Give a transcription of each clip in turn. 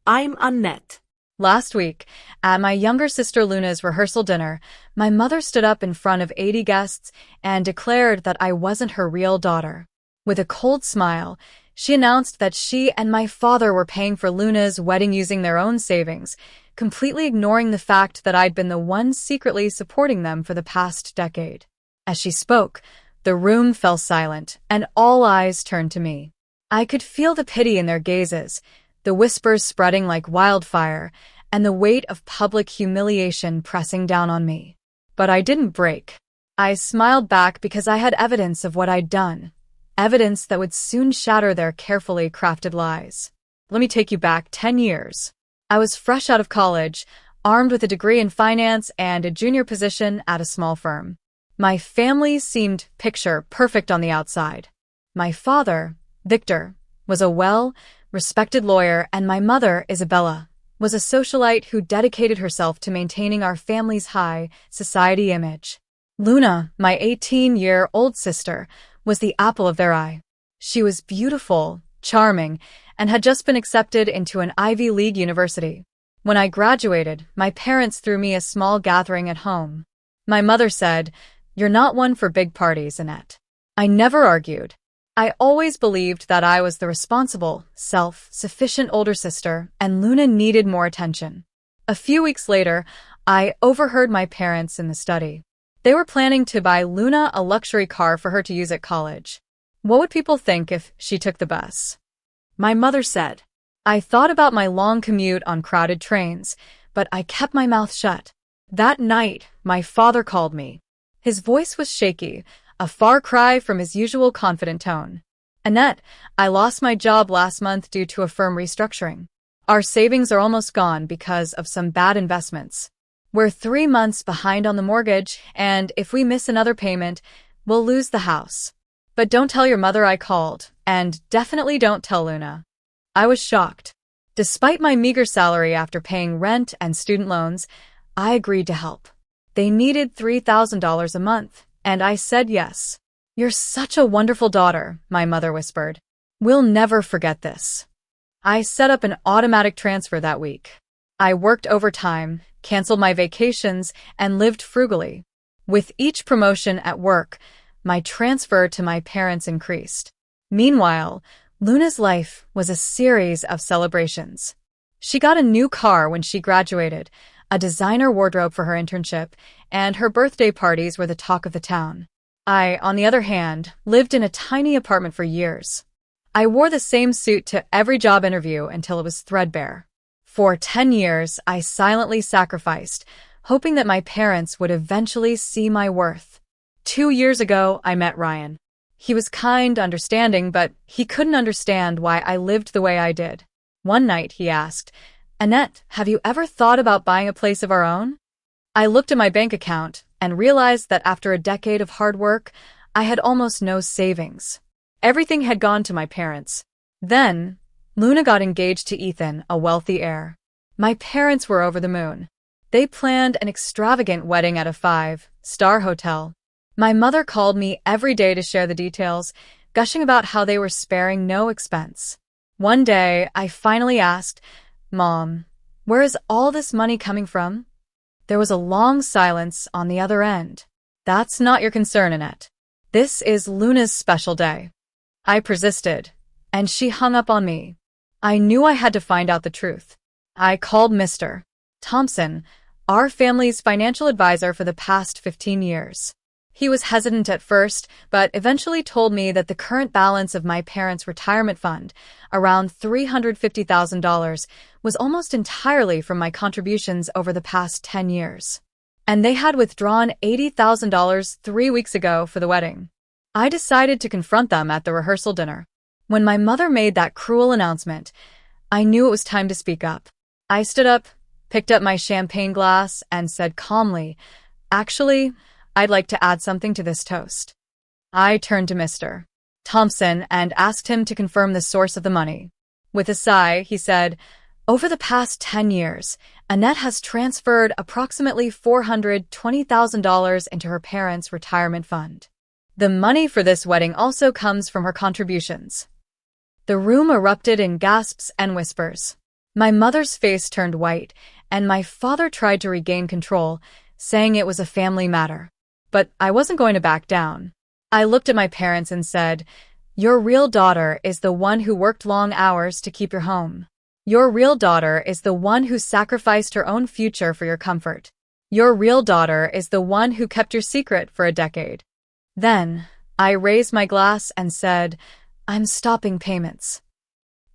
I'm Annette. Last week, at my younger sister Luna's rehearsal dinner, my mother stood up in front of 80 guests and declared that I wasn't her real daughter. With a cold smile, she announced that she and my father were paying for Luna's wedding using their own savings, completely ignoring the fact that I'd been the one secretly supporting them for the past decade. As she spoke, the room fell silent, and all eyes turned to me. I could feel the pity in their gazes, the whispers spreading like wildfire, and the weight of public humiliation pressing down on me. But I didn't break. I smiled back because I had evidence of what I'd done, evidence that would soon shatter their carefully crafted lies. Let me take you back 10 years. I was fresh out of college, armed with a degree in finance and a junior position at a small firm. My family seemed picture perfect on the outside. My father, Victor, was a well-respected lawyer, and my mother, Isabella, was a socialite who dedicated herself to maintaining our family's high society image. Luna, my 18-year-old sister, was the apple of their eye. She was beautiful, charming, and had just been accepted into an Ivy League university. When I graduated, my parents threw me a small gathering at home. My mother said, "You're not one for big parties, Annette." I never argued. I always believed that I was the responsible, self-sufficient older sister, and Luna needed more attention. A few weeks later, I overheard my parents in the study. They were planning to buy Luna a luxury car for her to use at college. What would people think if she took the bus? My mother said. I thought about my long commute on crowded trains, but I kept my mouth shut. That night, my father called me. His voice was shaky, a far cry from his usual confident tone. "Annette, I lost my job last month due to a firm restructuring. Our savings are almost gone because of some bad investments. We're 3 months behind on the mortgage, and if we miss another payment, we'll lose the house. But don't tell your mother I called, and definitely don't tell Luna." I was shocked. Despite my meager salary after paying rent and student loans, I agreed to help. They needed $3,000 a month, and I said yes. "You're such a wonderful daughter," my mother whispered. "We'll never forget this." I set up an automatic transfer that week. I worked overtime, canceled my vacations, and lived frugally. With each promotion at work, my transfer to my parents increased. Meanwhile, Luna's life was a series of celebrations. She got a new car when she graduated, a designer wardrobe for her internship, and her birthday parties were the talk of the town. I, on the other hand, lived in a tiny apartment for years. I wore the same suit to every job interview until it was threadbare. For 10 years, I silently sacrificed, hoping that my parents would eventually see my worth. 2 years ago, I met Ryan. He was kind, understanding, but he couldn't understand why I lived the way I did. One night, he asked, "Annette, have you ever thought about buying a place of our own?" I looked at my bank account and realized that after a decade of hard work, I had almost no savings. Everything had gone to my parents. Then, Luna got engaged to Ethan, a wealthy heir. My parents were over the moon. They planned an extravagant wedding at a 5-star hotel. My mother called me every day to share the details, gushing about how they were sparing no expense. One day, I finally asked, "Mom, where is all this money coming from?" There was a long silence on the other end. "That's not your concern, Annette. This is Luna's special day." I persisted, and she hung up on me. I knew I had to find out the truth. I called Mr. Thompson, our family's financial advisor for the past 15 years. He was hesitant at first, but eventually told me that the current balance of my parents' retirement fund, around $350,000, was almost entirely from my contributions over the past 10 years. And they had withdrawn $80,000 3 weeks ago for the wedding. I decided to confront them at the rehearsal dinner. When my mother made that cruel announcement, I knew it was time to speak up. I stood up, picked up my champagne glass, and said calmly, "Actually, I'd like to add something to this toast." I turned to Mr. Thompson and asked him to confirm the source of the money. With a sigh, he said, "Over the past 10 years, Annette has transferred approximately $420,000 into her parents' retirement fund. The money for this wedding also comes from her contributions." The room erupted in gasps and whispers. My mother's face turned white, and my father tried to regain control, saying it was a family matter. But I wasn't going to back down. I looked at my parents and said, "Your real daughter is the one who worked long hours to keep your home. Your real daughter is the one who sacrificed her own future for your comfort. Your real daughter is the one who kept your secret for a decade." Then, I raised my glass and said, "I'm stopping payments."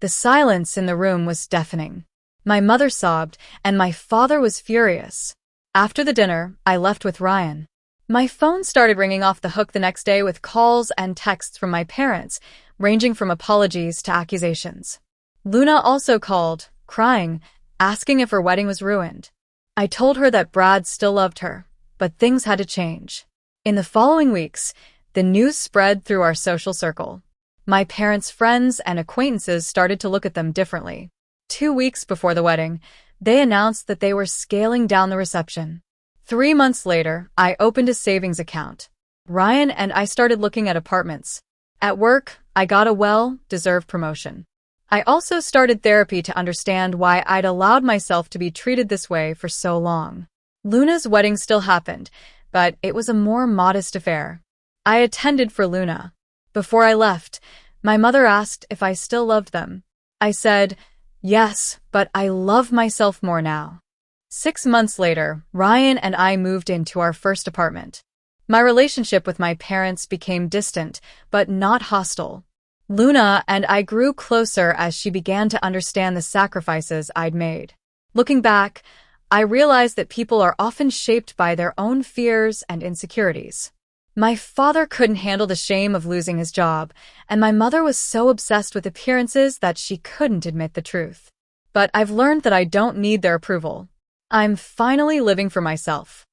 The silence in the room was deafening. My mother sobbed, and my father was furious. After the dinner, I left with Ryan. My phone started ringing off the hook the next day with calls and texts from my parents, ranging from apologies to accusations. Luna also called, crying, asking if her wedding was ruined. I told her that Brad still loved her, but things had to change. In the following weeks, the news spread through our social circle. My parents' friends and acquaintances started to look at them differently. 2 weeks before the wedding, they announced that they were scaling down the reception. 3 months later, I opened a savings account. Ryan and I started looking at apartments. At work, I got a well-deserved promotion. I also started therapy to understand why I'd allowed myself to be treated this way for so long. Luna's wedding still happened, but it was a more modest affair. I attended for Luna. Before I left, my mother asked if I still loved them. I said, "Yes, but I love myself more now." 6 months later, Ryan and I moved into our first apartment. My relationship with my parents became distant, but not hostile. Luna and I grew closer as she began to understand the sacrifices I'd made. Looking back, I realized that people are often shaped by their own fears and insecurities. My father couldn't handle the shame of losing his job, and my mother was so obsessed with appearances that she couldn't admit the truth. But I've learned that I don't need their approval. I'm finally living for myself.